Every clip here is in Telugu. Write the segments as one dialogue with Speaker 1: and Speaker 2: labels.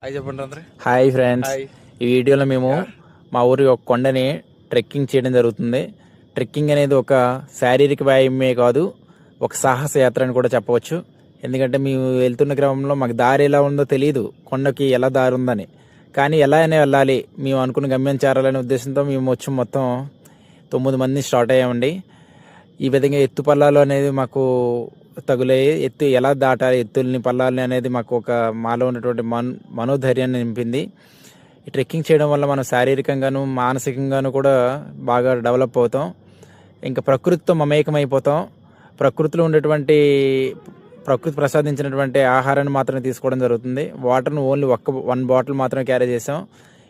Speaker 1: హాయ్ ఫ్రెండ్స్, ఈ వీడియోలో మేము మా ఊరి ఒక కొండని ట్రెక్కింగ్ చేయడం జరుగుతుంది. ట్రెక్కింగ్ అనేది ఒక శారీరక వ్యాయామమే కాదు, ఒక సాహస యాత్ర అని కూడా చెప్పవచ్చు. ఎందుకంటే మేము వెళ్తున్న క్రమంలో మాకు దారి ఎలా ఉందో తెలియదు, కొండకి ఎలా దారి ఉందని. కానీ ఎలా అయినా వెళ్ళాలి, మేము అనుకున్న గమ్యం చేరాలనే ఉద్దేశంతో మేము వచ్చి మొత్తం 9 మంది స్టార్ట్ అయ్యామండి. ఈ విధంగా ఎత్తు పల్లాలు అనేది మాకు తగులాయి. ఎత్తు ఎలా దాటాలి, ఎత్తుల్ని పల్లాలని అనేది మాకు ఒక మాలో ఉన్నటువంటి మనోధైర్యాన్ని నింపింది. ఈ ట్రెక్కింగ్ చేయడం వల్ల మనం శారీరకంగాను మానసికంగాను కూడా బాగా డెవలప్ అవుతాం. ఇంకా ప్రకృతితో మమేకమైపోతాం. ప్రకృతిలో ఉండేటువంటి ప్రకృతి ప్రసాదించినటువంటి ఆహారాన్ని మాత్రమే తీసుకోవడం జరుగుతుంది. వాటర్ను ఓన్లీ 1 బాటిల్ మాత్రమే క్యారీ చేసాం.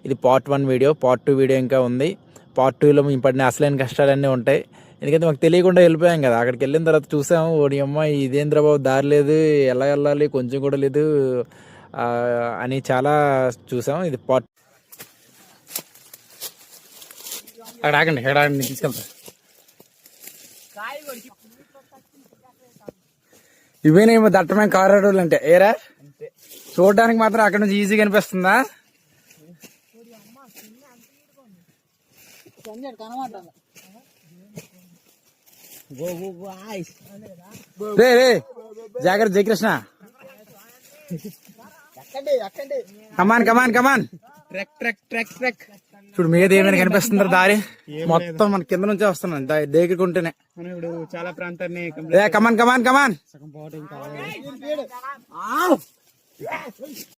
Speaker 1: ఇది పార్ట్ 1 వీడియో. పార్ట్ 2 వీడియో ఇంకా ఉంది. పార్ట్ 2లో మేము పడిన అసలైన కష్టాలన్నీ ఉంటాయి. ఎందుకంటే మాకు తెలియకుండా వెళ్ళిపోయాం కదా. అక్కడికి వెళ్ళిన తర్వాత చూసాము, ఓడి అమ్మ ఇదేంద్రబాబు దారి లేదు, ఎలా వెళ్ళాలి కొంచెం కూడా లేదు అని చాలా చూసాం. ఇది పార్ట్. అక్కడ ఆగండి తీసుకెళ్తా. ఇవేనేమో దట్టమైన కారిడార్లు అంటే ఏరా చూడడానికి మాత్రం అక్కడ నుంచి ఈజీగా అనిపిస్తుందా? రే జాగ్రత్త జయకృష్ణ, కమాన్ ట్రెక్. చూడు మీద ఏమైనా కనిపిస్తుందా దారి? మొత్తం మన కింద నుంచే వస్తున్నాం దగ్గరకుంటేనే. చాలా ప్రాంతాన్ని కమాన్